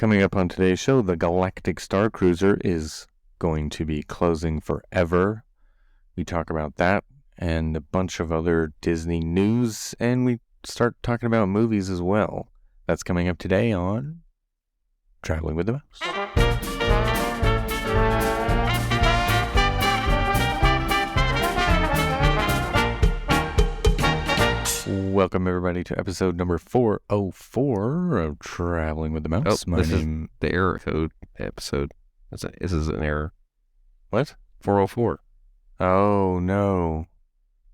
Coming up on today's show, the Galactic Star Cruiser is going to be closing forever. We talk about that and a bunch of other Disney news, and we start talking about movies as well. That's coming up today on Traveling with the Mouse. Welcome, everybody, to episode number 404 of Traveling with the Mouse. This is the error code episode. This is an error. What? 404. Oh, no.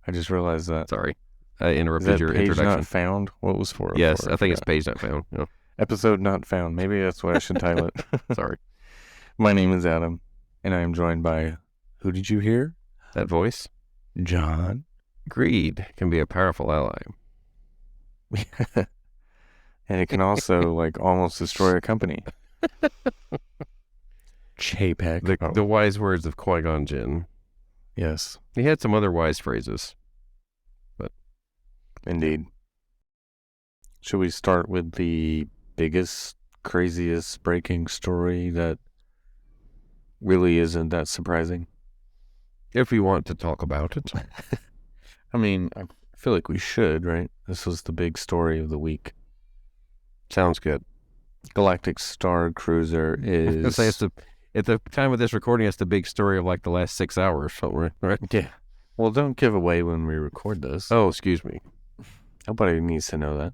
I just realized that. Sorry. I interrupted your page introduction. Not found? What was 404? Yes, I think it's page not found. No. Episode not found. Maybe that's what I should title it. Sorry. My name is Adam, and I am joined by, who did you hear? That voice? John. Greed can be a powerful ally. And it can also, almost destroy a company. Chapek. The wise words of Qui-Gon Jinn. Yes. He had some other wise phrases. But Indeed. Should we start with the biggest, craziest breaking story that really isn't that surprising? if we want to talk about it. I mean, I feel like we should, right? This was the big story of the week. Sounds good. Galactic Star Cruiser is... I say at the time of this recording, it's the big story of the last 6 hours, right? Yeah. Well, don't give away when we record this. Oh, excuse me. Nobody needs to know that.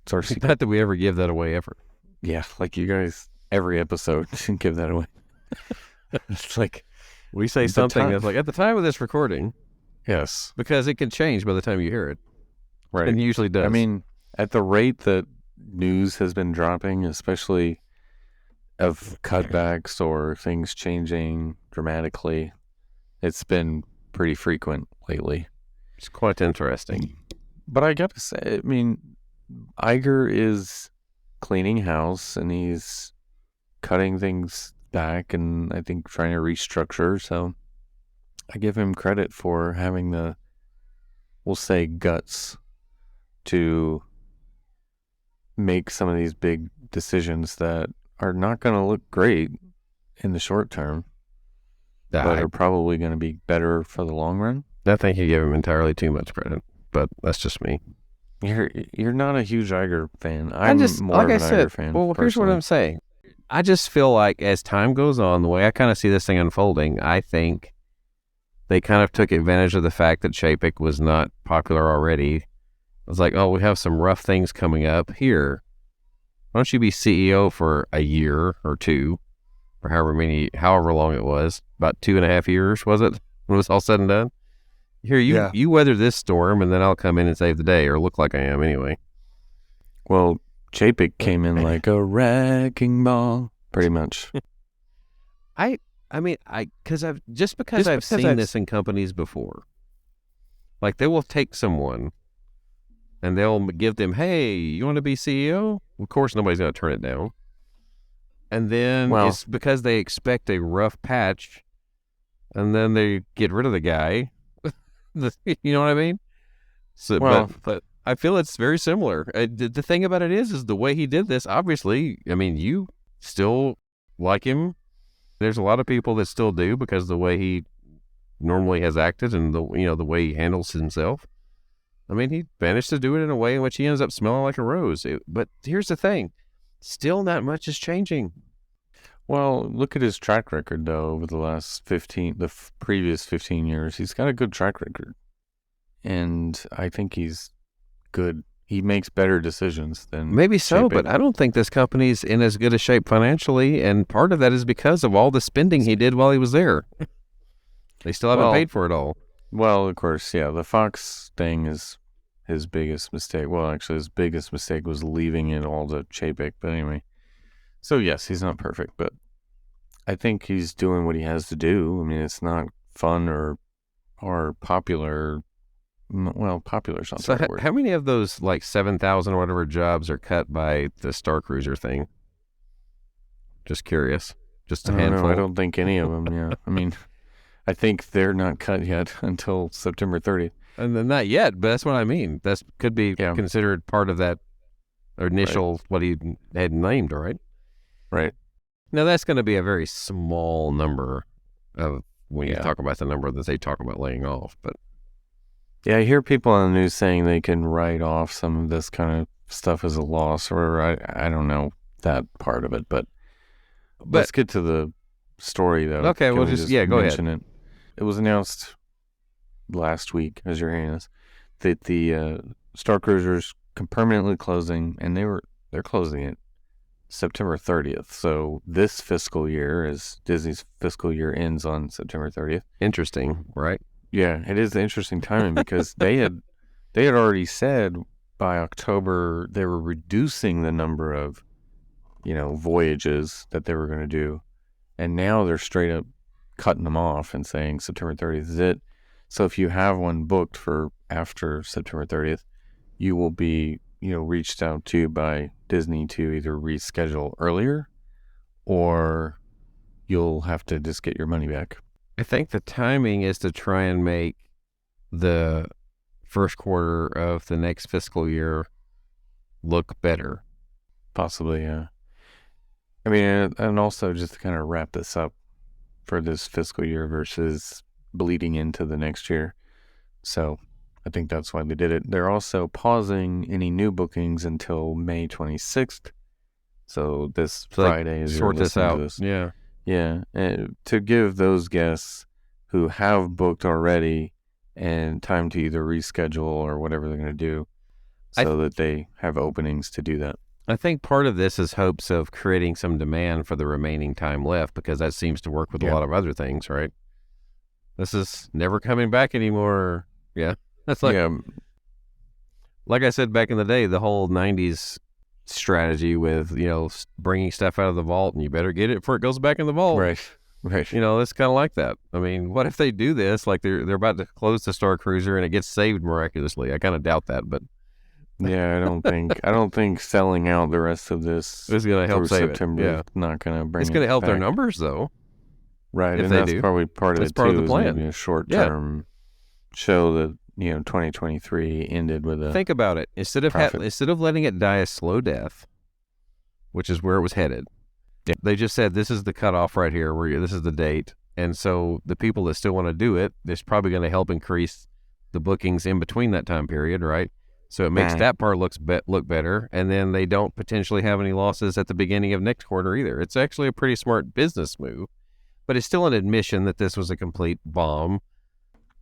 It's our secret. Not that we ever give that away, ever. Yeah, you guys, every episode, give that away. It's we say something that's at the time of this recording. Yes. Because it can change by the time you hear it. Right. And it usually does. I mean, at the rate that news has been dropping, especially of cutbacks or things changing dramatically, it's been pretty frequent lately. It's quite interesting. But I gotta say, I mean, Iger is cleaning house and he's cutting things back and I think trying to restructure. So I give him credit for having the, we'll say, guts to make some of these big decisions that are not going to look great in the short term, but are probably going to be better for the long run. I think you give him entirely too much credit, but that's just me. You're not a huge Iger fan. I'm more like of an Iger fan. Well, here's what I'm saying. I just feel like as time goes on, the way I kind of see this thing unfolding, I think they kind of took advantage of the fact that Chapek was not popular already. It was like, oh, we have some rough things coming up here. Why don't you be CEO for a year or two, or however long it was, about 2.5 years, was it, when it was all said and done? Here, you weather this storm, and then I'll come in and save the day, or look like I am anyway. Well, Chapek came in like a wrecking ball, pretty much. Because I've seen this in companies before. They will take someone, and they'll give them, hey, you want to be CEO? Of course, nobody's going to turn it down. And then it's because they expect a rough patch, and then they get rid of the guy. You know what I mean? So, but I feel it's very similar. The thing about it is the way he did this, obviously, I mean, you still like him. There's a lot of people that still do because the way he normally has acted and the way he handles himself. I mean, he managed to do it in a way in which he ends up smelling like a rose. But here's the thing. Still not much is changing. Well, look at his track record, though, over the last previous 15 years. He's got a good track record. And I think he's good. He makes better decisions than Maybe so, Chapek. but I don't think this company's in as good a shape financially, and part of that is because of all the spending he did while he was there. They still haven't paid for it all. Well, of course, yeah. The Fox thing is his biggest mistake. Well, actually, his biggest mistake was leaving it all to Chapek. But anyway, so yes, he's not perfect, but I think he's doing what he has to do. I mean, it's not fun or popular. Well, popular's not the right word. How many of those 7,000 or whatever jobs are cut by the Star Cruiser thing? Just curious. Just a handful. I don't think any of them. Yeah, I mean, I think they're not cut yet until September 30th. And then not yet, but that's what I mean. That could be considered part of that initial what he had named, right? Right. Now, that's going to be a very small number of when you Yeah. talk about the number that they talk about laying off. But Yeah, I hear people on the news saying they can write off some of this kind of stuff as a loss, or I don't know that part of it. But let's get to the story, though. Okay, Can well, we just go ahead. mention it? It was announced last week, as you're hearing this, that the Star Cruiser's permanently closing, and they're closing it September 30th. So this fiscal year, as Disney's fiscal year ends on September 30th. Interesting, right? Yeah, it is interesting timing because they had already said by October they were reducing the number of, voyages that they were going to do. And now they're straight up cutting them off and saying September 30th is it. So if you have one booked for after September 30th, you will be, reached out to by Disney to either reschedule earlier or you'll have to just get your money back. I think the timing is to try and make the first quarter of the next fiscal year look better. Possibly, yeah. I mean, and also just to kind of wrap this up for this fiscal year versus bleeding into the next year. So I think that's why they did it. They're also pausing any new bookings until May 26th. So this Friday is sort this out. Yeah. Yeah. And to give those guests who have booked already and time to either reschedule or whatever they're going to do so that they have openings to do that. I think part of this is hopes of creating some demand for the remaining time left, because that seems to work with a lot of other things, right? This is never coming back anymore. Yeah. That's like, like I said back in the day, the whole 90s strategy with, bringing stuff out of the vault and you better get it before it goes back in the vault. Right. It's kind of like that. I mean, what if they do this? Like they're about to close the Star Cruiser and it gets saved miraculously. I kind of doubt that, but. Yeah, I don't think selling out the rest of this is going to help save September it. Yeah. Not going to bring it's going to help back. their numbers, though. Right, and that's probably part of it, part too, of the plan. Maybe a short-term show that, 2023 ended with a Think about it. Instead of letting it die a slow death, which is where it was headed, they just said, this is the cutoff right here, this is the date. And so the people that still want to do it, it's probably going to help increase the bookings in between that time period, right? So it makes that part look better, and then they don't potentially have any losses at the beginning of next quarter either. It's actually a pretty smart business move, but it's still an admission that this was a complete bomb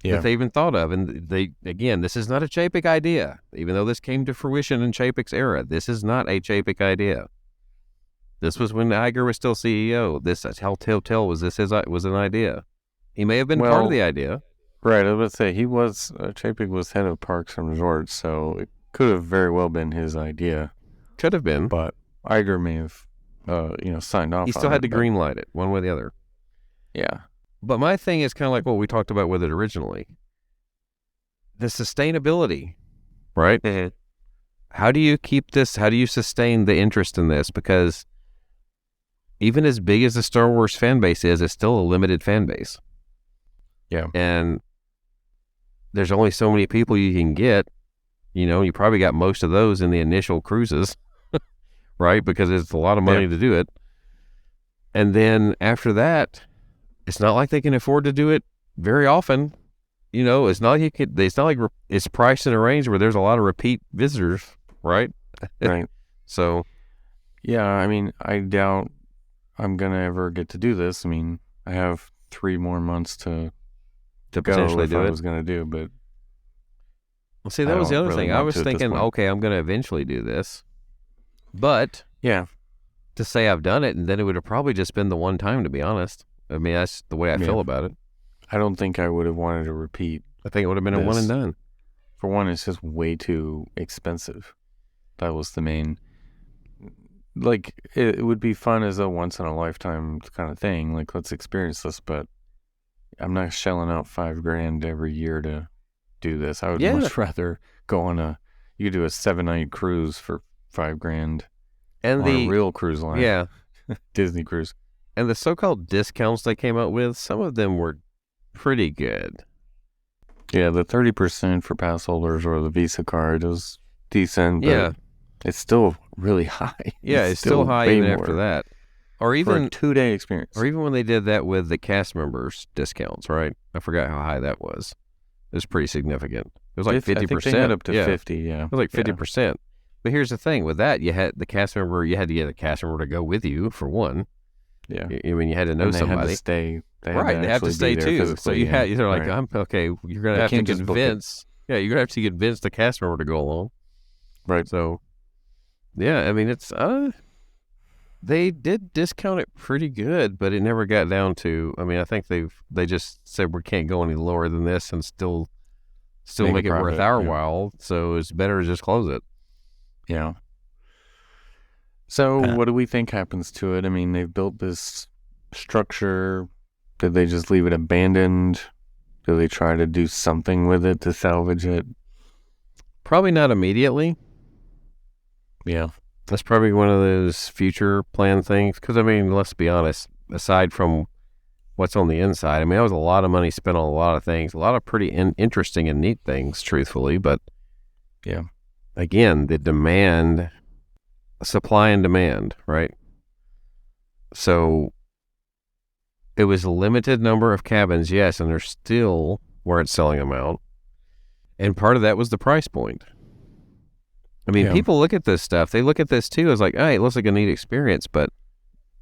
that they even thought of. And this is not a Chapek idea, even though this came to fruition in Chapek's era. This is not a Chapek idea. This was when Iger was still CEO. This Telltale was an idea. He may have been part of the idea. Right, I was going to say, Chapek was head of Parks and Resorts, so it could have very well been his idea. Could have been. But Iger may have, signed off on it. He still had to greenlight it, one way or the other. Yeah. But my thing is kind of like what we talked about with it originally. The sustainability, right? Mm-hmm. How do you keep this? How do you sustain the interest in this? Because even as big as the Star Wars fan base is, it's still a limited fan base. Yeah. And there's only so many people you can get. You probably got most of those in the initial cruises, right? Because it's a lot of money to do it. And then after that, it's not like they can afford to do it very often. It's not like it's priced in a range where there's a lot of repeat visitors, right? Right. So, yeah, I mean, I doubt I'm going to ever get to do this. I mean, I have 3 more months to potentially do it. I was going to do, but well, see, that was the other thing. I was thinking, okay, I'm going to eventually do this, but to say I've done it, and then it would have probably just been the one time, to be honest. I mean, that's the way I feel about it. I don't think I would have wanted to repeat. I think it would have been a one and done. For one, it's just way too expensive. That was the main. Like, it would be fun as a once in a lifetime kind of thing. Like, let's experience this, but I'm not shelling out $5,000 every year to do this. I would much rather go on you could do a 7-night cruise for $5,000 and on a real cruise line. Yeah. Disney cruise. And the so-called discounts they came out with, some of them were pretty good. Yeah, the 30% for pass holders or the Visa card was decent, but it's still really high. Yeah, it's still high even after that. Or for a even 2-day experience. Or even when they did that with the cast members discounts, right? I forgot how high that was. It was pretty significant. It was like 50%. I think they had up to yeah. 50, yeah. It was like 50%. But here's the thing with that, you had to get a cast member to go with you for one. Yeah. I mean, you had to know somebody. Had to stay. They have to stay too. So you're like, right. Okay, you're gonna have to convince. Yeah, you're gonna have to convince the cast member to go along. Right. So, yeah, I mean, it's they did discount it pretty good, but it never got down to. I mean, I think they just said we can't go any lower than this and still make it worth our while. So it's better to just close it. Yeah. So what do we think happens to it? I mean, they've built this structure. Did they just leave it abandoned? Do they try to do something with it to salvage it? Probably not immediately. Yeah. That's probably one of those future plan things. Because, I mean, let's be honest, aside from what's on the inside, I mean, that was a lot of money spent on a lot of things, a lot of pretty interesting and neat things, truthfully. But, yeah, again, the demand, supply and demand, right? So it was a limited number of cabins, yes, and they're still weren't selling them out. And part of that was the price point. I mean, people look at this stuff. They look at this too as like, hey, it looks like a neat experience, but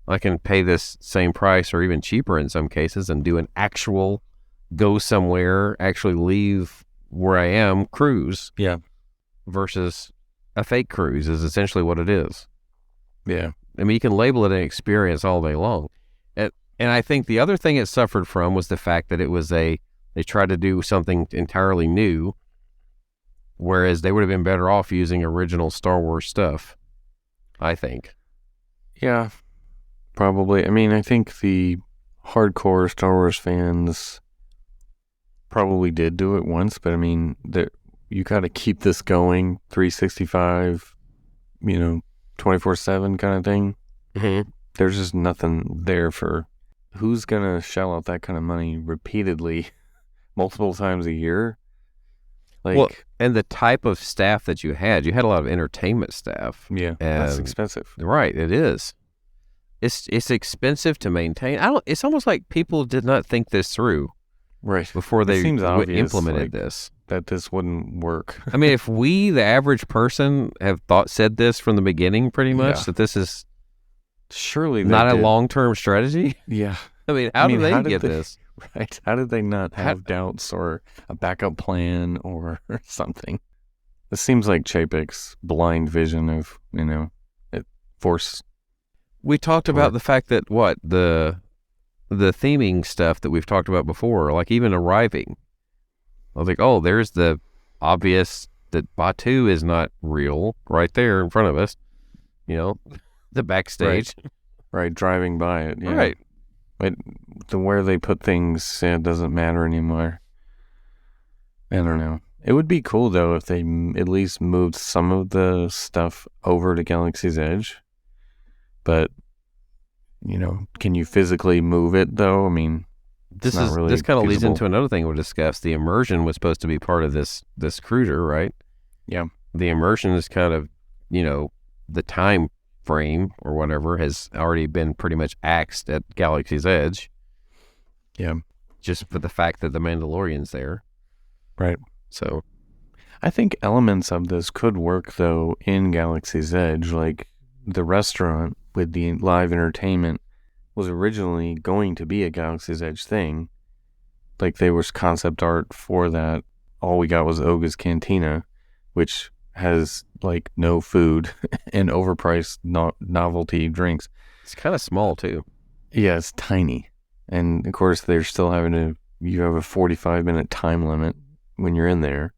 I can pay this same price or even cheaper in some cases and do an actual go somewhere, actually leave where I am cruise. Yeah. Versus a fake cruise is essentially what it is. Yeah. I mean, you can label it an experience all day long. And I think the other thing it suffered from was the fact that it was they tried to do something entirely new, whereas they would have been better off using original Star Wars stuff, I think. Yeah, probably. I mean, I think the hardcore Star Wars fans probably did do it once, but I mean, you got to keep this going 365, 24/7 kind of thing. Mm-hmm. There's just nothing there for who's going to shell out that kind of money repeatedly multiple times a year. And the type of staff that you had a lot of entertainment staff. Yeah, that's expensive. Right, it is. It's expensive to maintain. It's almost like people did not think this through. Right. Before they implemented this. That this wouldn't work. I mean, if we, the average person, have said this from the beginning pretty much, that this is surely not a long-term strategy. Yeah. I mean, how did they get this? Right. How did they not have doubts or a backup plan or something? This seems like Chapek's blind vision of, force. We talked about the fact that the theming stuff that we've talked about before, like even arriving. I was like, oh, there's the obvious that Batuu is not real right there in front of us. The backstage. Right, driving by it. Yeah. Right. But where they put things doesn't matter anymore. I don't know. It would be cool, though, if they at least moved some of the stuff over to Galaxy's Edge. But, can you physically move it, though? I mean, this kind of leads into another thing we'll discuss. The immersion was supposed to be part of this cruiser, right? Yeah. The immersion is kind of, the time frame or whatever has already been pretty much axed at Galaxy's Edge. Yeah. Just for the fact that the Mandalorian's there. Right. So I think elements of this could work, though, in Galaxy's Edge. Like the restaurant with the live entertainment was originally going to be a Galaxy's Edge thing. Like there was concept art for that. All we got was Oga's Cantina, which has like no food and overpriced novelty drinks. It's kind of small too. Yeah, it's tiny. And of course they're still you have a 45-minute time limit when you're in there.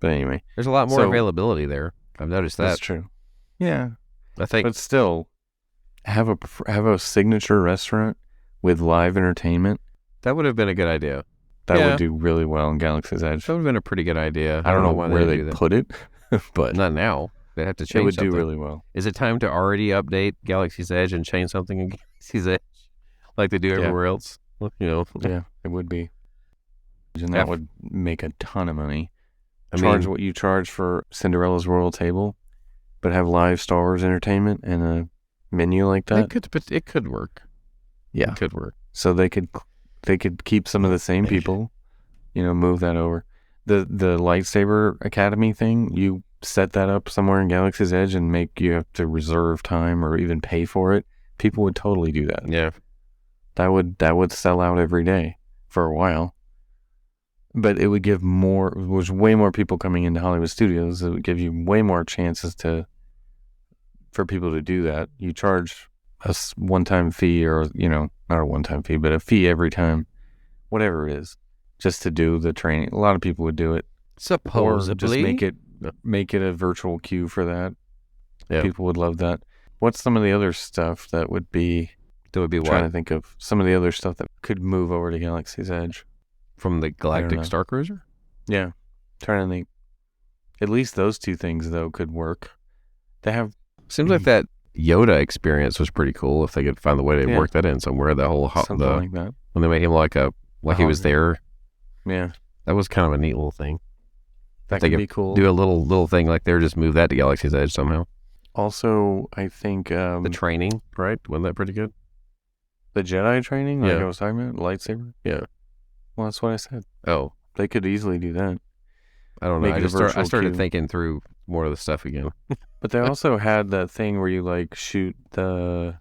But anyway. There's a lot more availability there. I've noticed that. That's true. Yeah. I think. But still, have a signature restaurant with live entertainment. That would have been a good idea. That would do really well in Galaxy's Edge. That would have been a pretty good idea. I don't know where they put it, but not now. They'd have to change. It would something. Do really well. Is it time to already update Galaxy's Edge and change something in Galaxy's Edge like they do everywhere else? Yeah, it would be. And that would make a ton of money. Charge what you charge for Cinderella's Royal Table, but have live Star Wars entertainment and a menu like that. It could work. Yeah, it could work. So they could keep some of the same people, move that over. The lightsaber academy thing, you set that up somewhere in Galaxy's Edge and make you have to reserve time or even pay for it. People would totally do that. Yeah, that would sell out every day for a while. But it would give was way more people coming into Hollywood studios. It would give you way more chances for people to do that. You charge a one-time fee, or not a one-time fee, but a fee every time, whatever it is, just to do the training. A lot of people would do it. Supposedly. Or just make it a virtual queue for that. Yeah. People would love that. What's some of the other stuff that would be? Trying to think of some of the other stuff that could move over to Galaxy's Edge from the Galactic Star Cruiser. Yeah, trying to think. At least those two things though could work. They have. Seems like that Yoda experience was pretty cool. If they could find the way to work that in somewhere, that whole something like that. When they made him like he was there. Yeah, that was kind of a neat little thing. That could be cool. Do a little thing like there, just move that to Galaxy's Edge somehow. Also, I think the training, right? Wasn't that pretty good? The Jedi training, like I was talking about, lightsaber. Yeah. Well, that's what I said. Oh, they could easily do that. I don't know. I started thinking through more of the stuff again. But they also had that thing where you like shoot the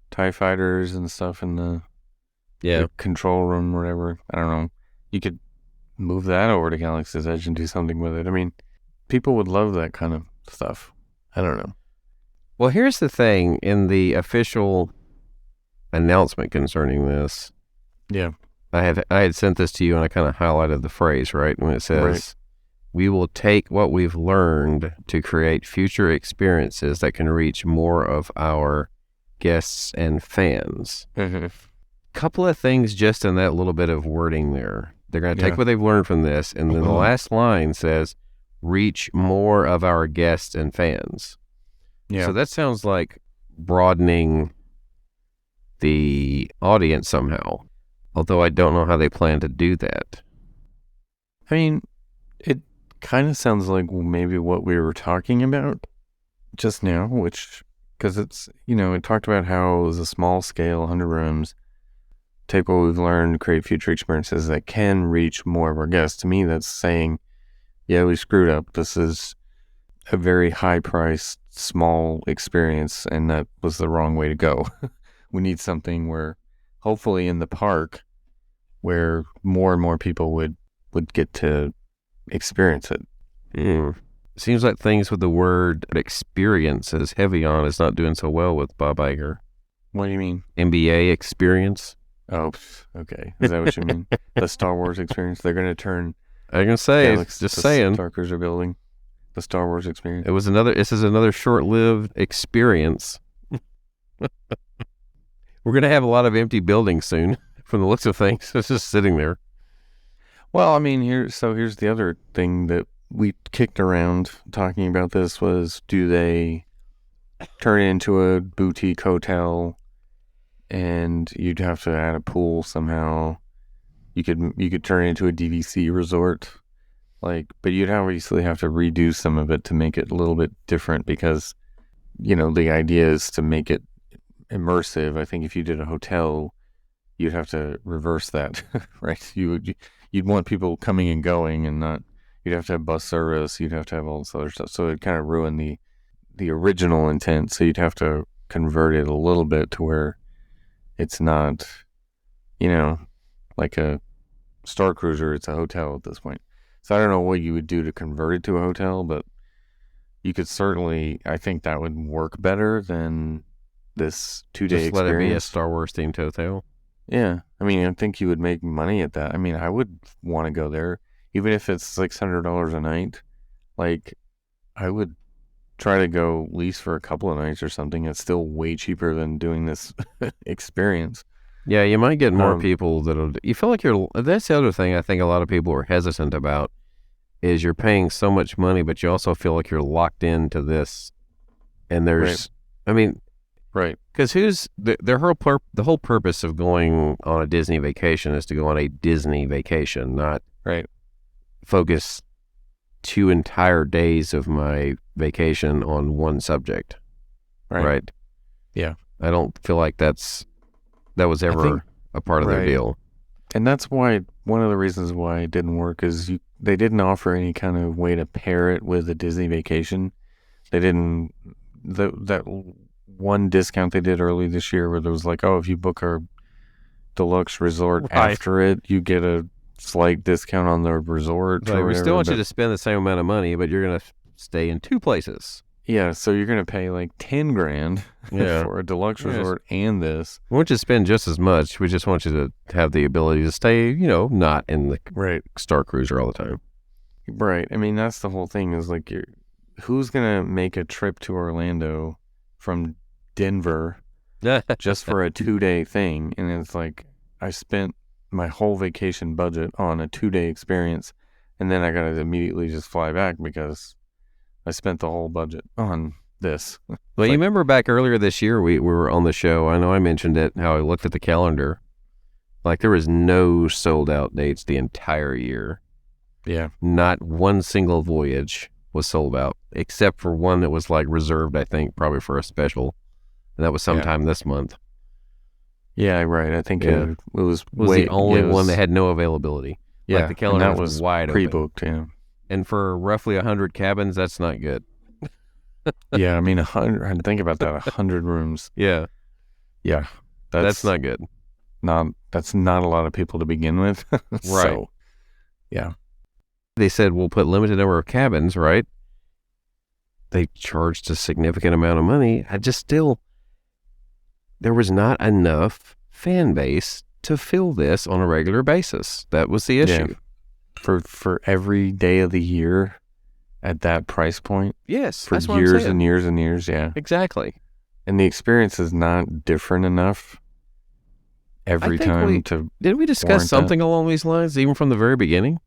TIE fighters and stuff in the control room or whatever. I don't know. You could move that over to Galaxy's Edge and do something with it. I mean, people would love that kind of stuff. I don't know. Well, here's the thing. In the official announcement concerning this, I had sent this to you and I kind of highlighted the phrase, right? When it says, we will take what we've learned to create future experiences that can reach more of our guests and fans. Mm-hmm. Couple of things just in that little bit of wording there. They're going to take what they've learned from this, and then the last line says, reach more of our guests and fans. Yeah. So that sounds like broadening the audience somehow, although I don't know how they plan to do that. I mean, it kind of sounds like maybe what we were talking about just now, because it's, it talked about how it was a small scale, 100 rooms, take what we've learned, create future experiences that can reach more of our guests. To me, that's saying, yeah, we screwed up. This is a very high-priced, small experience, and that was the wrong way to go. We need something where, hopefully in the park, where more and more people would get to experience it. Seems like things with the word experience is heavy on is not doing so well with Bob Iger. What do you mean? NBA experience. Oh, okay. Is that what you mean? The Star Wars experience? They're going to turn... I can say, just saying. Star Cruiser building. The Star Wars experience. This is another short-lived experience. We're going to have a lot of empty buildings soon, from the looks of things. It's just sitting there. Well, I mean, here's the other thing that we kicked around talking about this was, do they turn it into a boutique hotel and you'd have to add a pool somehow? You could turn it into a DVC resort, but you'd obviously have to redo some of it to make it a little bit different because, the idea is to make it immersive. I think if you did a hotel, you'd have to reverse that, right? You'd want people coming and going, and not. You'd have to have bus service. You'd have to have all this other stuff. So it'd kind of ruin the original intent. So you'd have to convert it a little bit to where it's not, like a Star Cruiser. It's a hotel at this point. So I don't know what you would do to convert it to a hotel, but you could certainly. I think that would work better than this 2-day experience. Just let it be a Star Wars themed hotel. Yeah. I mean, I think you would make money at that. I mean, I would want to go there, even if it's $600 a night. I would try to go at least for a couple of nights or something. It's still way cheaper than doing this experience. Yeah, you might get more people you feel like that's the other thing I think a lot of people are hesitant about, is you're paying so much money, but you also feel like you're locked into this. And there's, right. Because the whole purpose of going on a Disney vacation is to go on a Disney vacation, not focus 2 entire days of my vacation on one subject. Right. Yeah. I don't feel like that was ever a part of their deal. And that's why one of the reasons why it didn't work is they didn't offer any kind of way to pair it with a Disney vacation. They didn't that one discount they did early this year where there was like, oh, if you book our deluxe resort after it, you get a slight discount on the resort. Right, we still want you to spend the same amount of money, but you're going to stay in 2 places. Yeah, so you're going to pay like 10 grand for a deluxe resort and this. We want you to spend just as much. We just want you to have the ability to stay, not in the Star Cruiser all the time. Right. I mean, that's the whole thing is like, who's going to make a trip to Orlando from Denver just for a 2-day thing? And it's like, I spent my whole vacation budget on a 2-day experience, and then I got to immediately just fly back because I spent the whole budget on this. Well, you remember back earlier this year, we were on the show. I know I mentioned it, how I looked at the calendar. Like, there was no sold out dates the entire year. Yeah. Not one single voyage was sold out, except for one that was like reserved, I think, probably for a special. And that was sometime this month. Yeah, right. I think it was the only one that had no availability. Yeah. Like the calendar was wide pre-booked, open. Yeah. And for roughly 100 cabins, that's not good. Yeah, I mean, 100. I had to think about that. 100 rooms. Yeah. Yeah. That's not good. That's not a lot of people to begin with. Right. So, yeah. They said, we'll put limited number of cabins, right? They charged a significant amount of money. There was not enough fan base to fill this on a regular basis. That was the issue. Yeah. For every day of the year at that price point. Yes. For years and years and years. Yeah. Exactly. And the experience is not different enough every time Did we discuss something along these lines, even from the very beginning?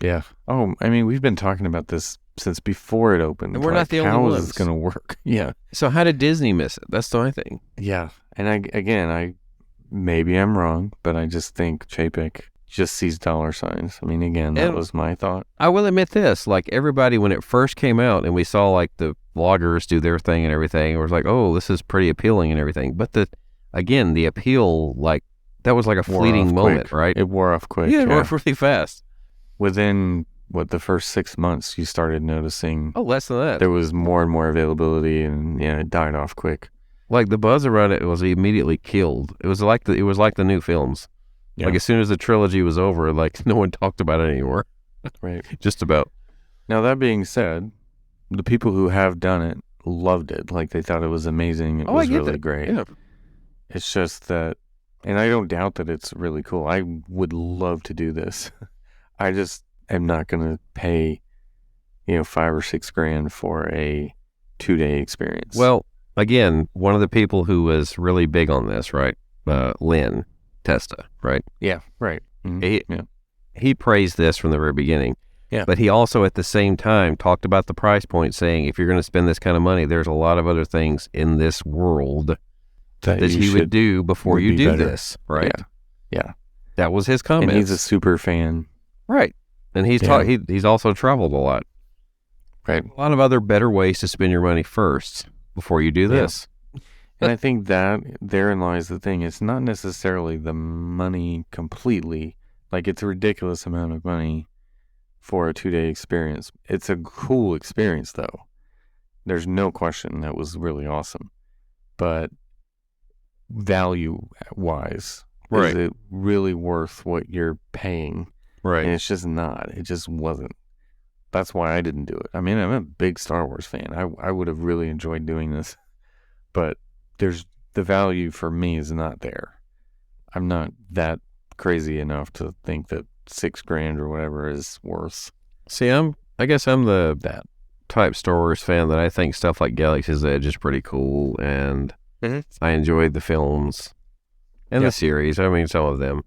Yeah. Oh, I mean, we've been talking about this since before it opened. And we're not the only ones. How is this going to work? Yeah. So how did Disney miss it? That's the only thing. Yeah. And maybe I'm wrong, but I just think Chapek just sees dollar signs. I mean, again, that was my thought. I will admit this, like everybody, when it first came out and we saw like the vloggers do their thing and everything, it was like, oh, this is pretty appealing and everything. But the appeal, like that was like a fleeting moment, right? It wore off quick. Yeah, it wore off really fast. Within the first 6 months, you started noticing. Oh, less than that. There was more and more availability, and it died off quick. Like the buzz around it was immediately killed. It was like the new films. Yeah. Like as soon as the trilogy was over, like no one talked about it anymore. Right. Just about. Now that being said, the people who have done it loved it. Like they thought it was amazing. It was really great. Yeah. It's just that, and I don't doubt that it's really cool. I would love to do this. I just am not going to pay, $5 or $6 grand for a 2-day experience. Well, again, one of the people who was really big on this, right? Lynn Testa, right? Yeah, right. Mm-hmm. He praised this from the very beginning. Yeah. But he also at the same time talked about the price point, saying if you're going to spend this kind of money, there's a lot of other things in this world that he would do before you do this, right? Yeah. That was his comment. And he's a super fan. Right. And he's also traveled a lot. Right. A lot of other better ways to spend your money first before you do this. And I think that therein lies the thing. It's not necessarily the money completely. Like, it's a ridiculous amount of money for a 2-day experience. It's a cool experience, though. There's no question that was really awesome. But value-wise, is it really worth what you're paying? Right. And it's just not. It just wasn't. That's why I didn't do it. I mean, I'm a big Star Wars fan. I would have really enjoyed doing this. But the value for me is not there. I'm not that crazy enough to think that $6 grand or whatever is worth. See, I guess I'm that type Star Wars fan that I think stuff like Galaxy's Edge is pretty cool, and I enjoyed the films and the series. I mean, some of them.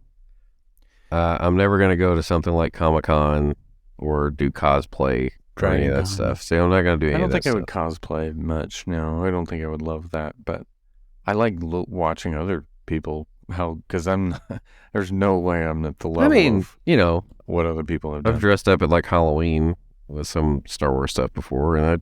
I'm never going to go to something like Comic-Con or do cosplay or any of that stuff. See, I'm not going to do any of that stuff. I don't think I would cosplay much. No, I don't think I would love that. But I like watching other people, because there's no way I'm at the level of what other people have done. I've dressed up at like Halloween with some Star Wars stuff before, and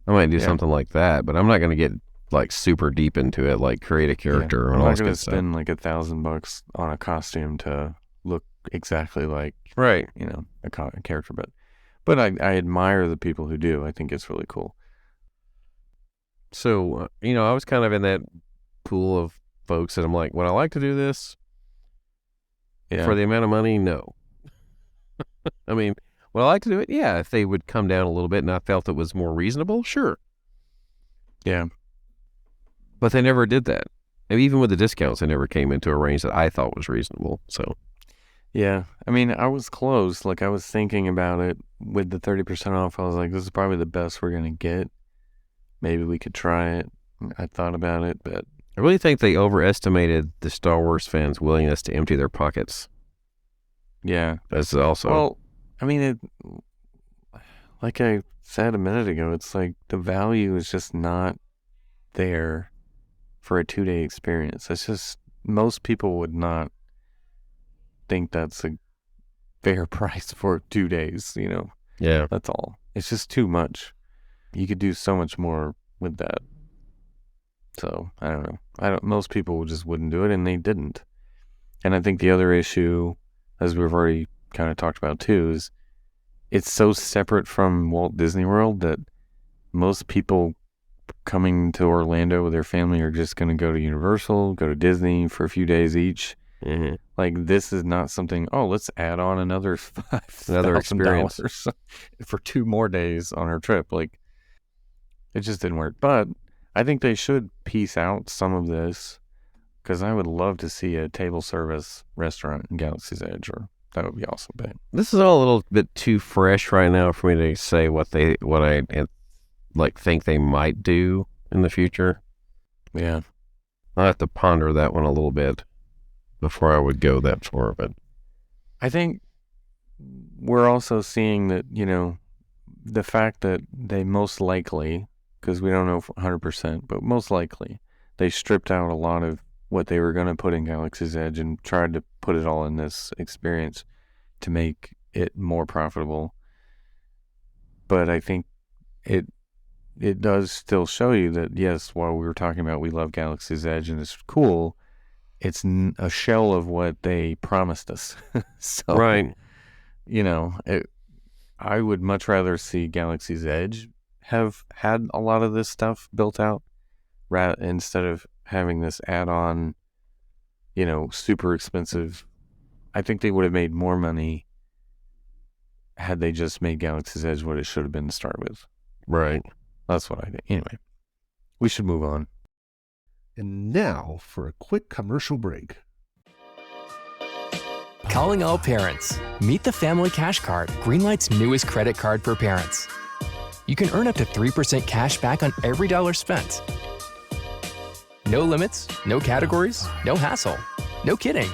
I might do something like that, but I'm not going to get like super deep into it, like create a Yeah, character and I'm all not this gonna good stuff. spend like $1,000 on a costume to look exactly like Right. a character, but I admire the people who do. I think it's really cool. So, I was kind of in that pool of folks that I'm like, would I like to do this for Yeah, the amount of money? No. I mean, would I like to do it? Yeah. If they would come down a little bit and I felt it was more reasonable, sure. yeah, But they never did that. And even with the discounts, they never came into a range that I thought was reasonable. So, yeah. I mean, I was close. Like I was thinking about it with the 30% off. I was like, this is probably the best we're gonna get. Maybe we could try it. I thought about it, but I really think they overestimated the Star Wars fans' willingness to empty their pockets. yeah. That's also, Well, I mean, like I said a minute ago, it's like the value is just not there for a 2-day experience. It's just most people would not think that's a fair price for 2 days. yeah. That's all. It's just too much. You could do so much more with that. So I don't know. Most people just wouldn't do it, and they didn't. And I think the other issue, as we've already kind of talked about too, is it's so separate from Walt Disney World that most people coming to Orlando with their family are just going to go to Universal, go to Disney for a few days each. Mm-hmm. Like this is not something. Oh, let's add on another Another experience. $5,000 for 2 more days on our trip. Like it just didn't work. But I think they should piece out some of this because I would love to see a table service restaurant in Galaxy's Edge, or that would be awesome. But This is all a little bit too fresh right now for me to say what I like think they might do in the future. yeah, I'll have to ponder that one a little bit before I would go that far. But I think we're also seeing that the fact that they most likely, because we don't know 100%, but most likely they stripped out a lot of what they were going to put in Galaxy's Edge and tried to put it all in this experience to make it more profitable. But I think it does still show you that, yes, while we were talking about we love Galaxy's Edge and it's cool, it's a shell of what they promised us. So, right, I would much rather see Galaxy's Edge have had a lot of this stuff built out instead of having this add-on, super expensive. I think they would have made more money had they just made Galaxy's Edge what it should have been to start with. right. That's what I think. Anyway, we should move on. And now for a quick commercial break. Calling all parents. Meet the Family Cash Card, Greenlight's newest credit card for parents. You can earn up to 3% cash back on every dollar spent. No limits, no categories, no hassle. No kidding.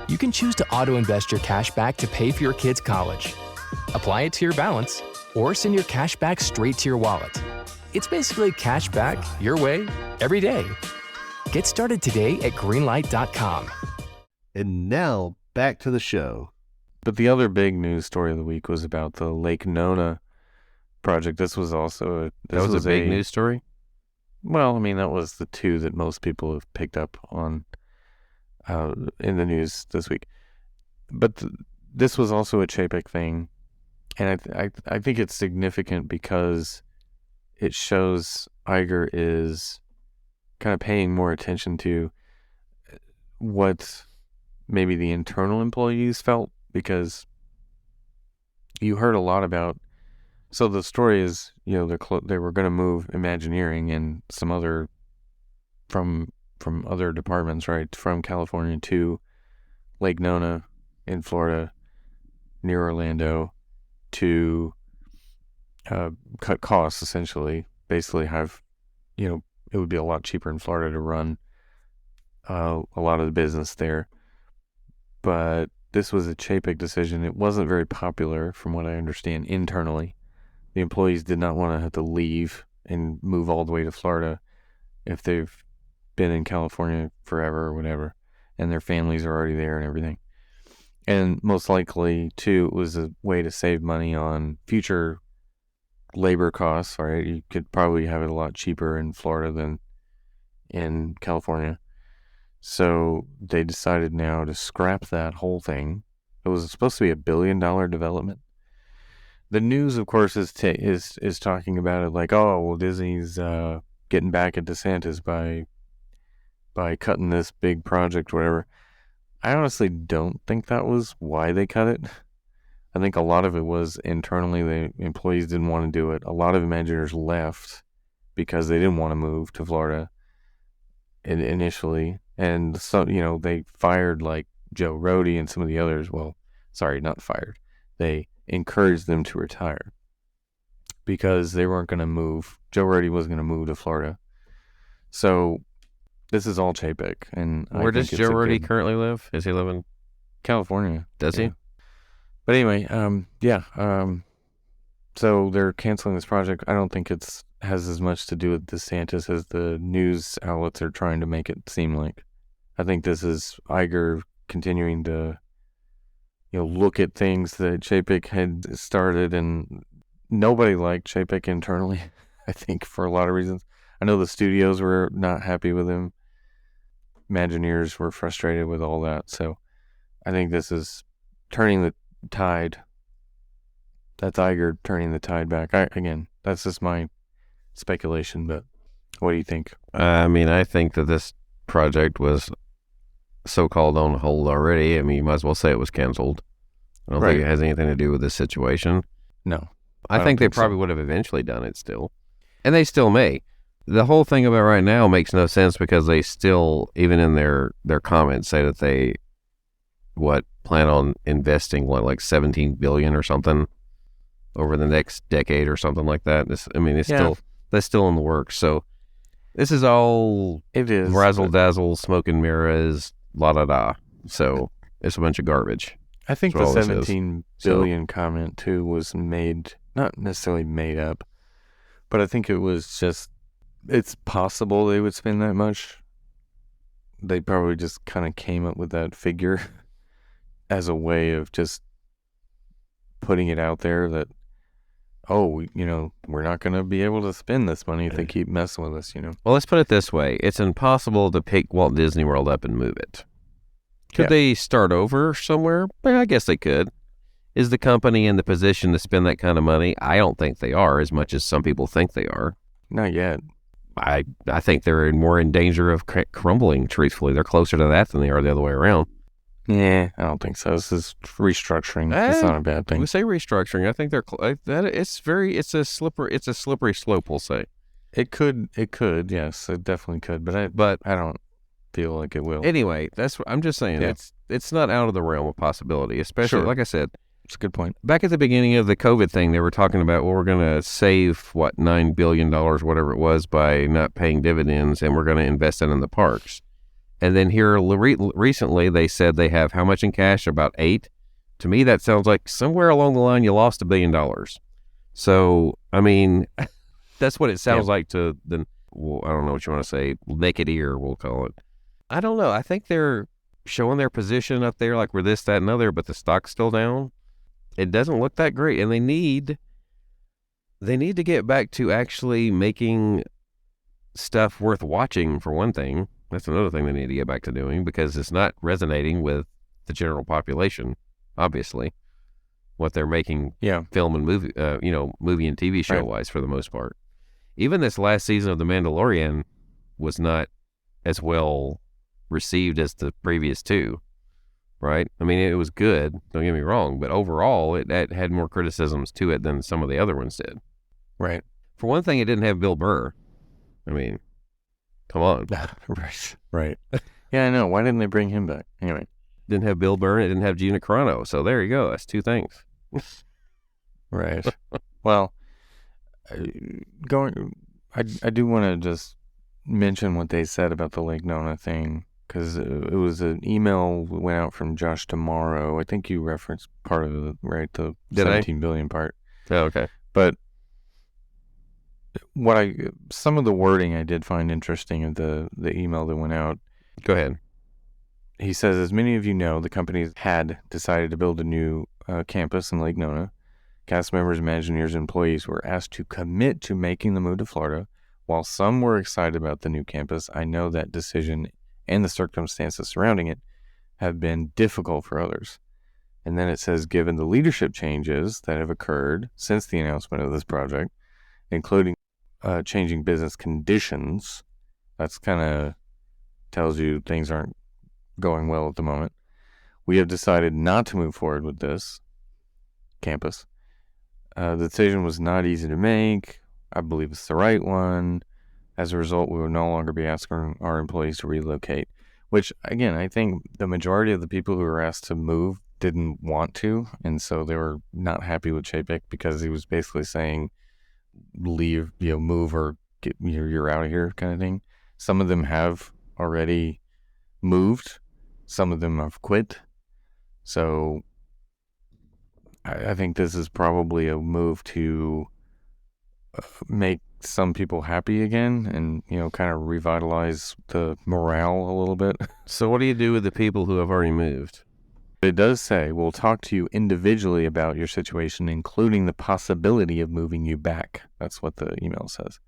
You can choose to auto-invest your cash back to pay for your kids' college. Apply it to your balance, or send your cash back straight to your wallet. It's basically cash back your way, every day. Get started today at greenlight.com. And now back to the show. But the other big news story of the week was about the Lake Nona project. This was also That was a big news story. Well, I mean, that was the two that most people have picked up on in the news this week. But this was also a Chapek thing, and I think it's significant because it shows Iger is kind of paying more attention to what maybe the internal employees felt, because you heard a lot about. So the story is, they were going to move Imagineering and some other from other departments, right, from California to Lake Nona in Florida, near Orlando, to cut costs, essentially. Basically have, it would be a lot cheaper in Florida to run a lot of the business there. But this was a Chapek decision. It wasn't very popular, from what I understand, internally. The employees did not want to have to leave and move all the way to Florida if they've been in California forever or whatever, and their families are already there and everything. And most likely, too, it was a way to save money on future labor costs, right? You could probably have it a lot cheaper in Florida than in California. So they decided now to scrap that whole thing. It was supposed to be $1 billion development. The news, of course, is talking about it like, oh, well, Disney's getting back at DeSantis by cutting this big project, whatever. I honestly don't think that was why they cut it. I think a lot of it was internally, the employees didn't want to do it. A lot of Imagineers left because they didn't want to move to Florida initially. And so, they fired like Joe Rohde and some of the others. Well, sorry, not fired. They encouraged them to retire because they weren't going to move. Joe Rohde wasn't going to move to Florida. So this is all Chapek. And where does Joe Rohde currently live? Is he live in California? Does he? But anyway, so they're canceling this project. I don't think it has as much to do with DeSantis as the news outlets are trying to make it seem like. I think this is Iger continuing to, look at things that Chapek had started, and nobody liked Chapek internally, I think, for a lot of reasons. I know the studios were not happy with him. Imagineers were frustrated with all that. So I think this is turning the tide. That's Iger turning the tide back. Again, that's just my speculation, but what do you think? I think that this project was so-called on hold already. You might as well say it was canceled. I don't think it has anything to do with this situation. No. I think they probably would have eventually done it still. And they still may. The whole thing about right now makes no sense because they still, even in their comments, say that they plan on investing like $17 billion or something over the next decade or something like that. That's still in the works. So this is all razzle dazzle, smoke and mirrors, la da da. So it's a bunch of garbage. I think the 17 billion comment too was not necessarily made up, but I think it was just, it's possible they would spend that much. They probably just kind of came up with that figure as a way of just putting it out there that, we're not going to be able to spend this money if they keep messing with us, Well, let's put it this way. It's impossible to pick Walt Disney World up and move it. Could they start over somewhere? I guess they could. Is the company in the position to spend that kind of money? I don't think they are, as much as some people think they are. Not yet. I think they're more in danger of crumbling, truthfully. They're closer to that than they are the other way around. Yeah, I don't think so. This is restructuring. It's not a bad thing. We say restructuring. I think they're it's a slippery slope, we'll say. It could, yes, it definitely could, but I don't feel like it will. Anyway, I'm just saying it's not out of the realm of possibility, especially like I said. It's a good point. Back at the beginning of the COVID thing, they were talking about, we're going to save $9 billion, whatever it was, by not paying dividends, and we're going to invest it in the parks. And then here recently, they said they have how much in cash? About $8 billion. To me, that sounds like somewhere along the line you lost $1 billion. So, that's what it sounds like to the, I don't know what you want to say, naked ear, we'll call it. I don't know. I think they're showing their position up there like we're this, that, and other, but the stock's still down. It doesn't look that great, and they need to get back to actually making stuff worth watching, for one thing. That's another thing they need to get back to doing, because it's not resonating with the general population, obviously, what they're making film and movie, movie and TV show wise for the most part. Even this last season of The Mandalorian was not as well received as the previous two, right? It was good, don't get me wrong, but overall it had more criticisms to it than some of the other ones did. Right. For one thing, it didn't have Bill Burr. Come on. Right. Yeah, I know. Why didn't they bring him back? Anyway. Didn't have Bill Burr, and it didn't have Gina Carano. So there you go. That's two things. Right. Well, I do want to just mention what they said about the Lake Nona thing, because it was an email that went out from Josh Tomorrow. I think you referenced part of it, right? The 17 billion part. Oh, okay. But some of the wording I did find interesting of the email that went out. Go ahead. He says, as many of you know, the company had decided to build a new campus in Lake Nona. Cast members, Imagineers, and employees were asked to commit to making the move to Florida While some were excited about the new campus, I know that decision and the circumstances surrounding it have been difficult for others. And then it says, given the leadership changes that have occurred since the announcement of this project, including changing business conditions, that's kind of tells you things aren't going well at the moment. We have decided not to move forward with this campus. The decision was not easy to make. I believe it's the right one. As a result, we will no longer be asking our employees to relocate, which, again, I think the majority of the people who were asked to move didn't want to, and so they were not happy with Chapek because he was basically saying, leave, move or get, you're out of here kind of thing. Some of them have already moved. Some of them have quit. So I think this is probably a move to make some people happy again and, kind of revitalize the morale a little bit. So what do you do with the people who have already moved? It does say, we'll talk to you individually about your situation, including the possibility of moving you back. That's what the email says.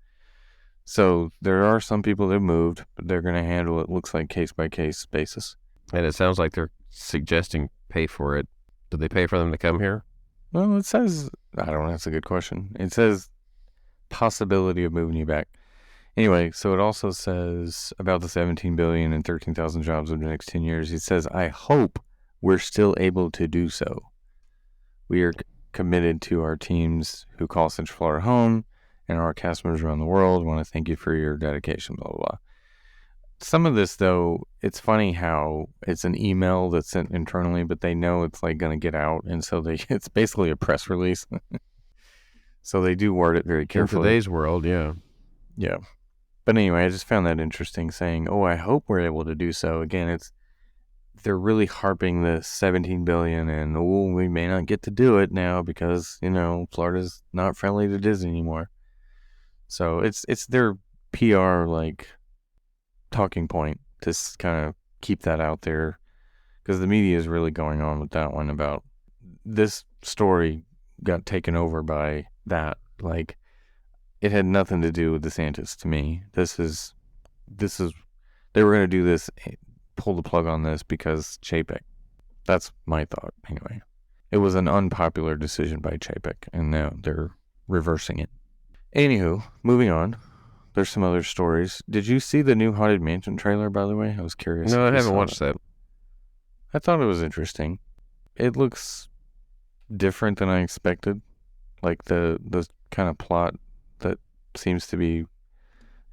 So there are some people that have moved, but they're going to handle it, looks like, case-by-case basis. And it sounds like they're suggesting pay for it. Do they pay for them to come here? Well, it says, I don't know, that's a good question. It says possibility of moving you back. Anyway, so it also says about the $17 billion and 13,000 jobs over the next 10 years. It says, I hope we're still able to do so. We are committed to our teams who call Central Florida home and our customers around the world. I want to thank you for your dedication, blah, blah, blah. Some of this, though, it's funny how it's an email that's sent internally, but they know it's like going to get out. And so it's basically a press release. So they do word it very carefully. In today's world, yeah. Yeah. But anyway, I just found that interesting, saying, I hope we're able to do so. Again, they're really harping the $17 billion and, we may not get to do it now because, Florida's not friendly to Disney anymore. So it's their PR, talking point to kind of keep that out there, because the media is really going on with that one about this story got taken over by that. It had nothing to do with DeSantis to me. This is they were going to do this, pull the plug on this because Chapek. That's my thought anyway. It was an unpopular decision by Chapek, and now they're reversing it. Anywho, moving on. There's some other stories. Did you see the new Haunted Mansion trailer, by the way? I was curious. No, I haven't watched that. I thought it was interesting. It looks different than I expected. The kind of plot that seems to be...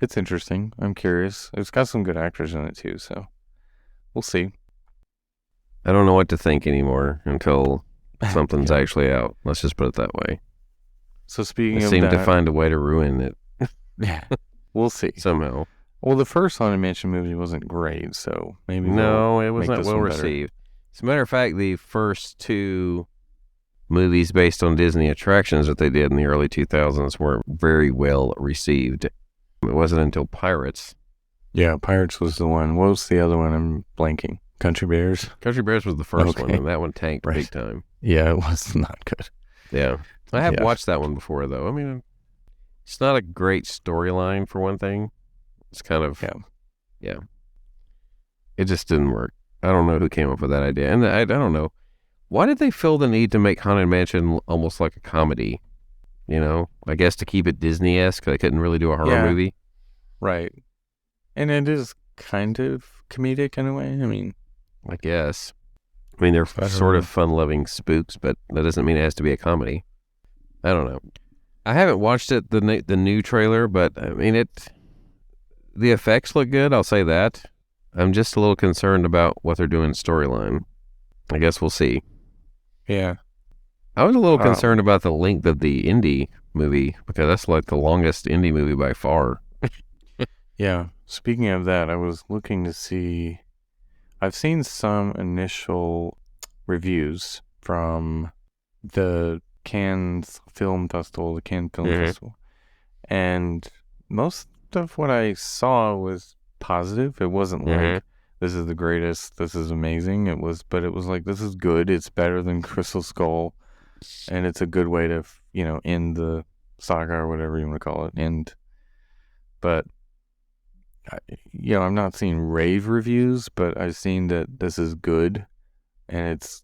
It's interesting. I'm curious. It's got some good actors in it, too, so we'll see. I don't know what to think anymore until something's actually out. Let's just put it that way. So speaking of that... They seem to find a way to ruin it. Yeah, we'll see. Somehow. Well, the first Haunted Mansion movie wasn't great, so maybe no, it was not well received. As a matter of fact, the first two movies based on Disney attractions that they did in the early 2000s weren't very well received. It wasn't until Pirates. Yeah, Pirates was the one. What was the other one? I'm blanking. Country Bears? Country Bears was the first one, and that one tanked big time. Yeah, it was not good. Yeah. I have watched that one before, though. I mean, it's not a great storyline, for one thing. It's kind of... Yeah. It just didn't work. I don't know who came up with that idea. And I don't know. Why did they feel the need to make Haunted Mansion almost like a comedy? I guess to keep it Disney-esque. They couldn't really do a horror movie. Right. And it is kind of comedic in a way. I mean... I guess. I mean, they're sort of fun-loving spooks, but that doesn't mean it has to be a comedy. I don't know. I haven't watched it, the new trailer, but I mean, the effects look good, I'll say that. I'm just a little concerned about what they're doing storyline. I guess we'll see. Yeah. I was a little concerned about the length of the indie movie, because that's the longest indie movie by far. Yeah. Speaking of that, I was looking to see... I've seen some initial reviews from the Cannes Film Festival, and most of what I saw was positive. It wasn't like, this is the greatest, this is amazing. But it was like, this is good, it's better than Crystal Skull, and it's a good way to, end the saga or whatever you want to call it, end but I'm not seeing rave reviews, but I've seen that this is good, and it's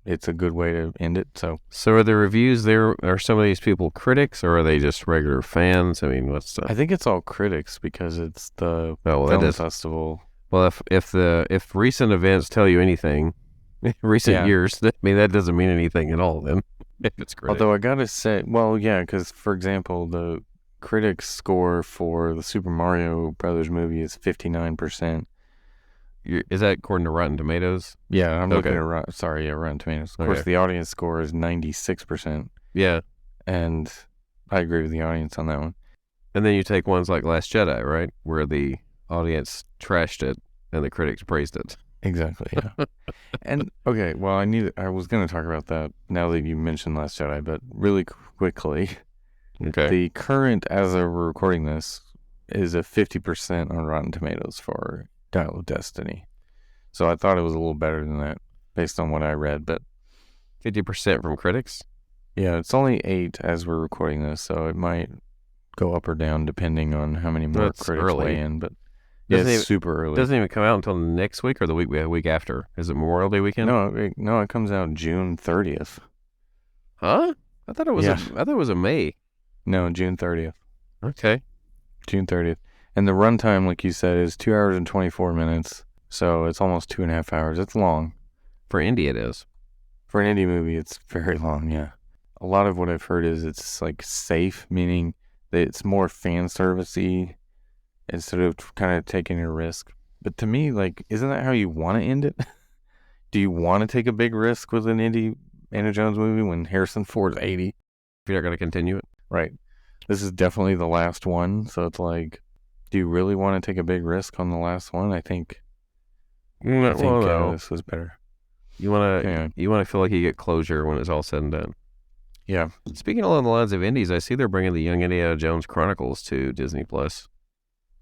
it's a good way to end it. So are the reviews there? Are some of these people critics, or are they just regular fans? I mean, what's the? I think it's all critics because it's the well, film festival. Well, if recent events tell you anything, recent years, I mean, that doesn't mean anything at all. Then, if it's critics. Although I gotta say, well, yeah, because for example, the critics score for the Super Mario Brothers movie is 59%. Is that according to Rotten Tomatoes? Yeah, I'm looking at Rotten Tomatoes. Of course, the audience score is 96%. Yeah, and I agree with the audience on that one. And then you take ones like Last Jedi, right, where the audience trashed it and the critics praised it. Exactly. Yeah. And okay, well, I was going to talk about that now that you mentioned Last Jedi, but really quickly. Okay. The current, as we're recording this, is a 50% on Rotten Tomatoes for Dial of Destiny. So I thought it was a little better than that based on what I read, but 50% from critics? Yeah, it's only 8 as we're recording this, so it might go up or down depending on how many more critics weigh in, but it's super early. Doesn't even come out until next week or the week after. Is it Memorial Day weekend? No, it comes out June 30th. Huh? I thought it was a May. No, June 30th. Okay. June 30th. And the runtime, like you said, is 2 hours and 24 minutes. So it's almost 2.5 hours. It's long. For indie, it is. For an indie movie, it's very long, yeah. A lot of what I've heard is it's like safe, meaning that it's more fan servicey instead of kind of taking a risk. But to me, like, isn't that how you want to end it? Do you want to take a big risk with an indie Indiana Jones movie when Harrison Ford's 80? If you're not going to continue it. Right. This is definitely the last one, so it's like, do you really want to take a big risk on the last one? I think this was better. You want to feel like you get closure when it's all said and done. Yeah. Speaking along the lines of indies, I see they're bringing the Young Indiana Jones Chronicles to Disney Plus.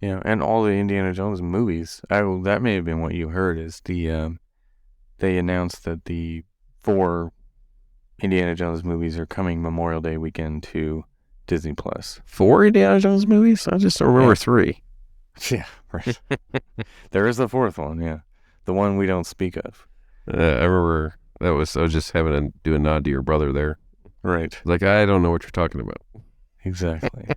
Yeah, and all the Indiana Jones movies. That may have been what you heard. Is they announced that the 4 Indiana Jones movies are coming Memorial Day weekend to Disney Plus. 4 Indiana Jones movies? I just remember 3. Yeah, right. There is the 4th one. Yeah, the one we don't speak of. I remember I was just having to do a nod to your brother there. Right. Like, I don't know what you're talking about. Exactly.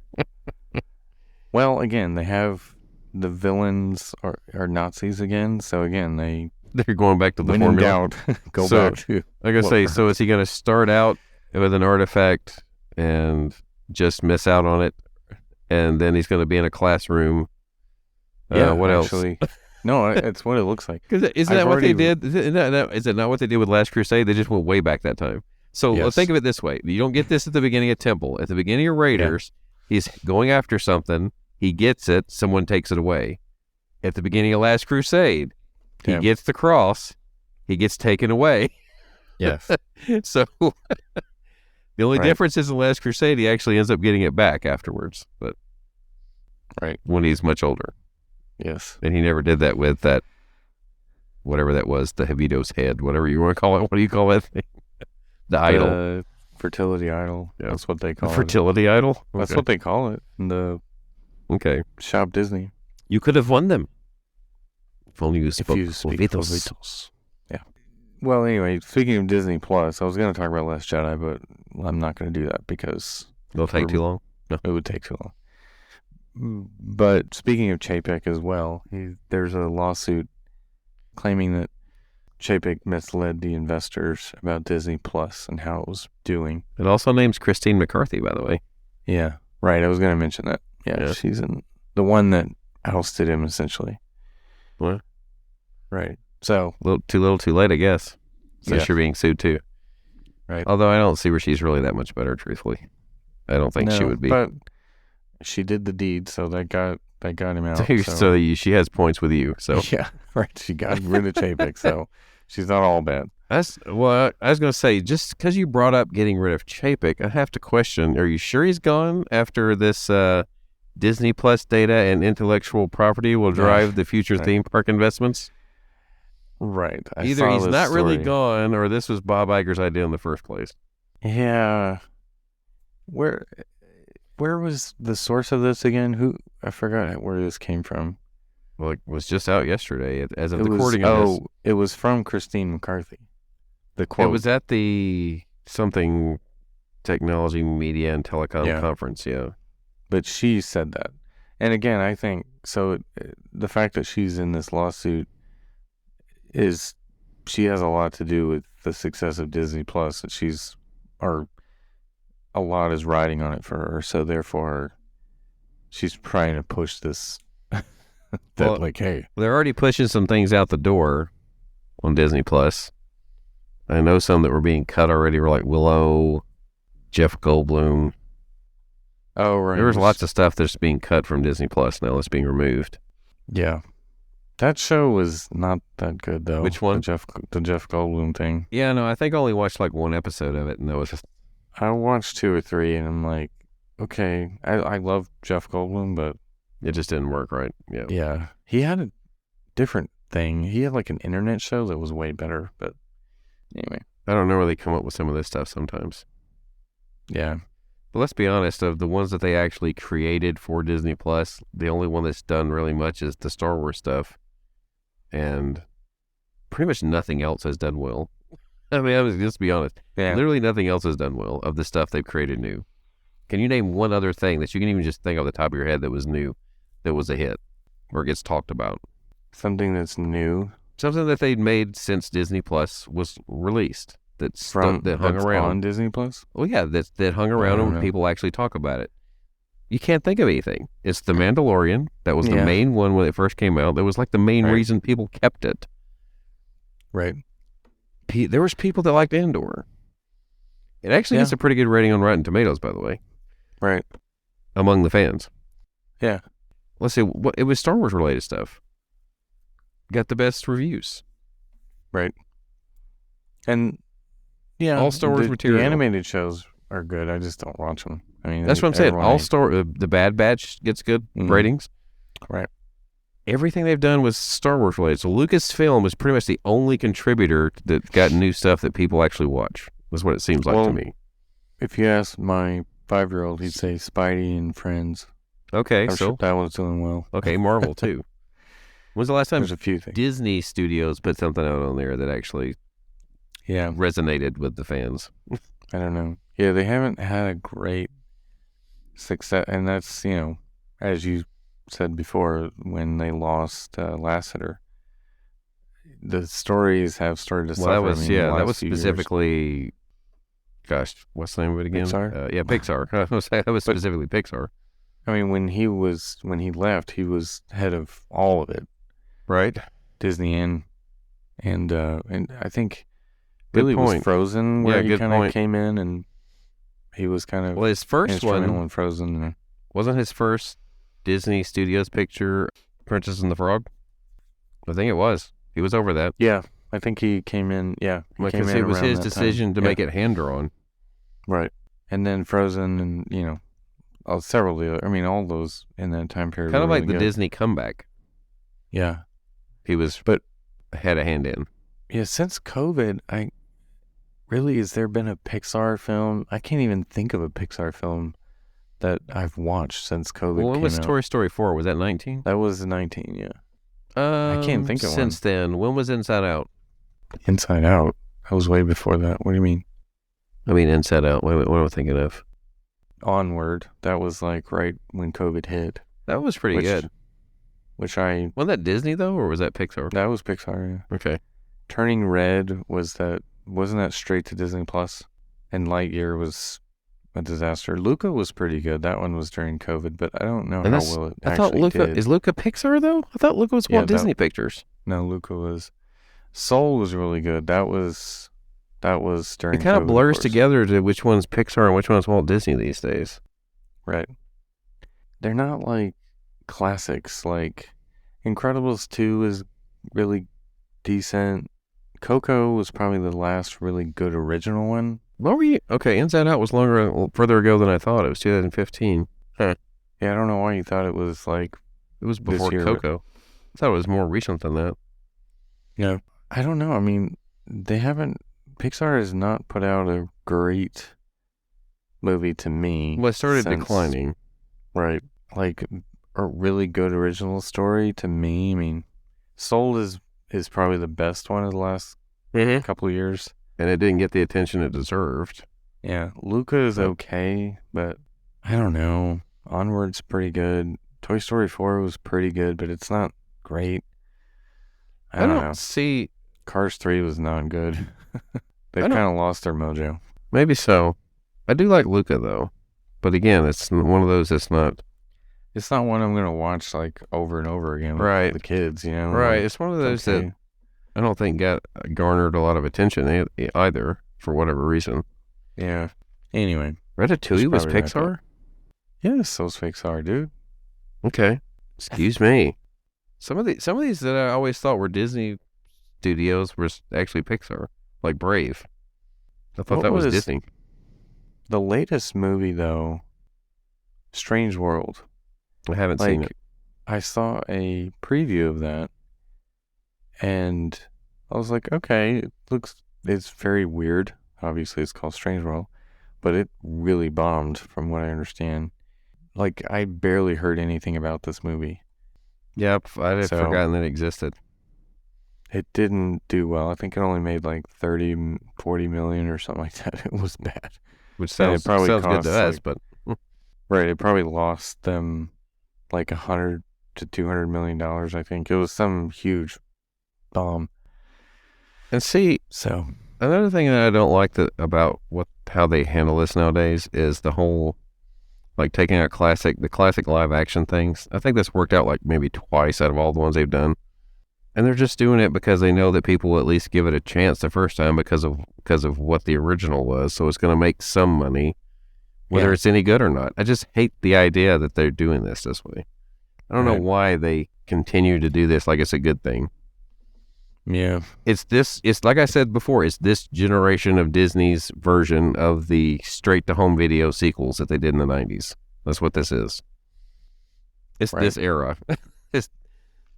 Well, again, they have the villains are Nazis again. So again, they're going back to the formula. Doubt, go back to. Like I say, so is he going to start out with an artifact and just miss out on it, and then he's going to be in a classroom? Yeah. What actually, else? No, it's what it looks like. Because isn't that what they did? Is it not what they did with Last Crusade? They just went way back that time. So think of it this way: you don't get this at the beginning of Temple. At the beginning of Raiders, he's going after something. He gets it. Someone takes it away. At the beginning of Last Crusade, he gets the cross. He gets taken away. Yes. So the only difference is in Last Crusade, he actually ends up getting it back afterwards. But when he's much older. Yes. And he never did that with that, whatever that was, the Jevito's head, whatever you want to call it. What do you call that thing? The idol. Fertility idol. Yeah. That's what they call it. Fertility idol? Okay. That's what they call it in the Shop Disney. You could have won them. If only you spoke Jovitos. Yeah. Well, anyway, speaking of Disney Plus, I was going to talk about Last Jedi, but I'm not going to do that because it'll take too long. No. It would take too long. But speaking of Chapek as well, there's a lawsuit claiming that Chapek misled the investors about Disney Plus and how it was doing. It also names Christine McCarthy, by the way. Yeah, right. I was going to mention that. Yeah, she's the one that ousted him, essentially. What? Right. So too little, too late, I guess. Since you're being sued too. Right. Although I don't see where she's really that much better, truthfully. I don't think she would be. But she did the deed, so that got him out. So she has points with you. So yeah, right. She got rid of Chapek, so she's not all bad. I was going to say, just because you brought up getting rid of Chapek, I have to question: are you sure he's gone after this? Disney Plus data and intellectual property will drive the future theme park investments. Right. Either he's not really gone, or this was Bob Iger's idea in the first place. Yeah. where was the source of this again? I forgot where this came from. Well, it was just out yesterday as of the recording of this. It was from Christine McCarthy. The It quote. was at the something technology, media, and telecom conference, yeah. But she said that. And again, I think, so the fact that she's in this lawsuit she has a lot to do with the success of Disney Plus. A lot is riding on it for her. So therefore, she's trying to push this. Hey. They're already pushing some things out the door on Disney Plus. I know some that were being cut already were like Willow, Jeff Goldblum. Oh, right. There was lots of stuff that's being cut from Disney Plus now that's being removed. Yeah. That show was not that good, though. Which one? The Jeff Goldblum thing. Yeah, no, I think I only watched like one episode of it, and that was just... I watched 2 or 3, and I'm like, okay, I love Jeff Goldblum, but... It just didn't work right. Yeah. Yeah. He had a different thing. He had like an internet show that was way better, but anyway. I don't know where they come up with some of this stuff sometimes. Yeah. But let's be honest, of the ones that they actually created for Disney Plus, the only one that's done really much is the Star Wars stuff. And pretty much nothing else has done well. I mean, just to be honest. Yeah. Literally nothing else has done well of the stuff they've created new. Can you name one other thing that you can even just think off the top of your head that was new, that was a hit, or gets talked about? Something that's new? Something that they'd made since Disney Plus was released. That hung around on Disney Plus. Oh yeah, that hung around and people actually talk about it. You can't think of anything. It's The Mandalorian. That was the main one when it first came out. That was like the main reason people kept it. Right. There was people that liked Andor. It actually gets a pretty good rating on Rotten Tomatoes, by the way. Right. Among the fans. Yeah. Let's see. It was Star Wars related stuff. Got the best reviews. Right. And yeah, all Star Wars material. The animated shows are good. I just don't watch them. I mean, that's what I'm saying. The Bad Batch gets good ratings. Right. Everything they've done was Star Wars related. So Lucasfilm is pretty much the only contributor that got new stuff that people actually watch. That's what it seems like to me. If you ask my 5-year-old, he'd say Spidey and Friends. Okay, I'm sure that one's doing well. Okay, Marvel too. When's the last time There's a few things. Disney Studios put something out on there that actually resonated with the fans? I don't know. Yeah, they haven't had a great success, and that's, as you said before, when they lost Lasseter, the stories have started to suffer. That was specifically, gosh, what's the name of it again? Pixar? Pixar. That was specifically Pixar. I mean, when he left, he was head of all of it, right? Disney and I think Billy was Frozen, where he kind of came in, and he was kind of his first one in Frozen. Wasn't his first Disney Studios picture Princess and the Frog? I think it was. He was over that. Yeah, I think he came in. Yeah, because it was his decision to make it hand drawn. Right, and then Frozen, and several of the. I mean, all those in that time period. Kind of like really the Disney comeback. Yeah, he was, had a hand in. Yeah, since COVID, has there been a Pixar film? I can't even think of a Pixar film that I've watched since COVID. Well, when was Toy Story 4? Was that 19? That was 19. Yeah. I can't think of one. Since then, when was Inside Out? Inside Out? That was way before that. What do you mean? I mean, Inside Out. What am I thinking of? Onward. That was like right when COVID hit. That was pretty good. Wasn't that Disney though, or was that Pixar? That was Pixar. Yeah. Okay. Turning Red wasn't that straight to Disney Plus? And Lightyear was a disaster. Luca was pretty good. That one was during COVID, but I don't know how well it actually did. Is Luca Pixar though? I thought Luca was Walt Disney Pictures. No, Luca was. Soul was really good. That was during. It kind of blurs together to which one's Pixar and which one's Walt Disney these days. Right. They're not like classics. Like Incredibles 2 is really decent. Coco was probably the last really good original one. What were you? Okay, Inside Out was further ago than I thought. It was 2015. Huh. Yeah, I don't know why you thought it was like. It was before Coco. I thought it was more recent than that. Yeah, I don't know. I mean, Pixar has not put out a great, movie to me. Well, it started declining. Right. Like, a really good original story to me. I mean, Soul is probably the best one of the last couple of years. And it didn't get the attention it deserved. Yeah. Luca is okay, but I don't know. Onward's pretty good. Toy Story 4 was pretty good, but it's not great. I don't know. See. Cars 3 was not good. They've kind of lost their mojo. Maybe so. I do like Luca, though. But again, it's one of those that's not... It's not one I'm going to watch, like, over and over again with the kids, you know? Right. Like, it's one of those that I don't think garnered a lot of attention either, for whatever reason. Yeah. Anyway. Ratatouille was Pixar? Yes, so was Pixar, dude. Okay. Excuse me. Some of these that I always thought were Disney studios were actually Pixar, like Brave. I thought that was Disney. The latest movie, though, Strange World. I haven't seen it. I saw a preview of that, and I was like, okay, it's very weird. Obviously, it's called Strange World, but it really bombed from what I understand. Like, I barely heard anything about this movie. Yep, I had forgotten that it existed. It didn't do well. I think it only made like 30, 40 million or something like that. It was bad. Which sounds good to us, but... Right, it probably lost them like $100 to $200 million, I think. It was some huge bomb. And see, so another thing that I don't like about how they handle this nowadays is the whole, like, taking out the classic live action things. I think that's worked out like maybe twice out of all the ones they've done. And they're just doing it because they know that people will at least give it a chance the first time because of what the original was. So it's going to make some money, whether it's any good or not. I just hate the idea that they're doing this way. I don't know why they continue to do this like it's a good thing. Yeah. It's like I said before, it's this generation of Disney's version of the straight-to-home video sequels that they did in the 90s. That's what this is. It's this era. It's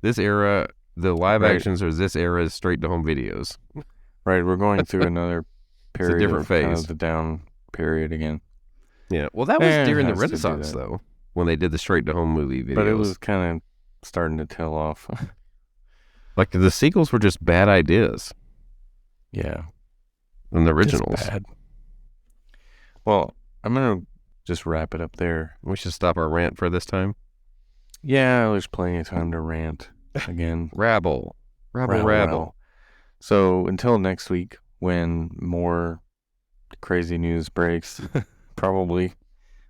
this era. The live actions are this era's straight-to-home videos. Right. We're going through another period. It's a different phase. Kind of the down period again. Yeah. Well, that was during the Renaissance, though, when they did the straight-to-home movie videos. But it was kind of starting to tail off. Like, the sequels were just bad ideas. Yeah. And the originals. Just bad. Well, I'm going to just wrap it up there. We should stop our rant for this time. Yeah, there's plenty of time to rant again. Rabble. So until next week, when more crazy news breaks, probably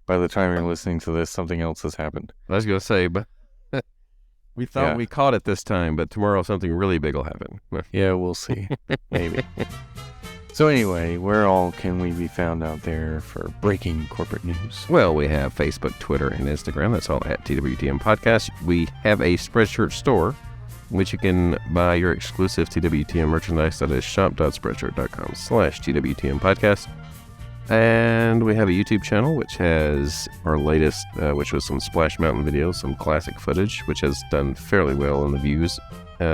by the time you're listening to this, something else has happened. I was going to say, but we thought we caught it this time, but tomorrow something really big will happen. Yeah, we'll see. Maybe. So anyway, where all can we be found out there for breaking corporate news? Well, we have Facebook, Twitter, and Instagram. That's all at TWTM Podcast. We have a Spreadshirt store, which you can buy your exclusive TWTM merchandise. That is shop.spreadshirt.com/TWTM Podcast. And we have a YouTube channel, which has our latest, which was some Splash Mountain videos, some classic footage, which has done fairly well in the views.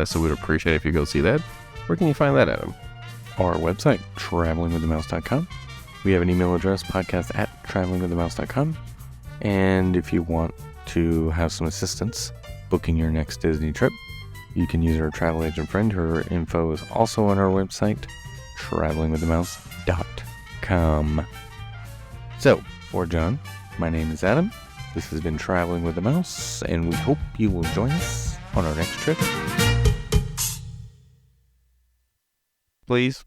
So we'd appreciate it if you go see that. Where can you find that, Adam? Our website, travelingwiththemouse.com. We have an email address, podcast@travelingwiththemouse.com. And if you want to have some assistance booking your next Disney trip, you can use our travel agent friend. Her info is also on our website, travelingwiththemouse.com. So, for John, my name is Adam. This has been Traveling with the Mouse, and we hope you will join us on our next trip. Please.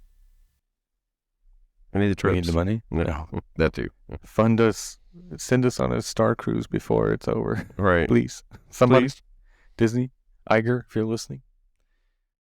I need the trips. We need the money? No. That too. Fund us. Send us on a star cruise before it's over. Right. Please. Somebody. Please. Disney. Iger, if you're listening.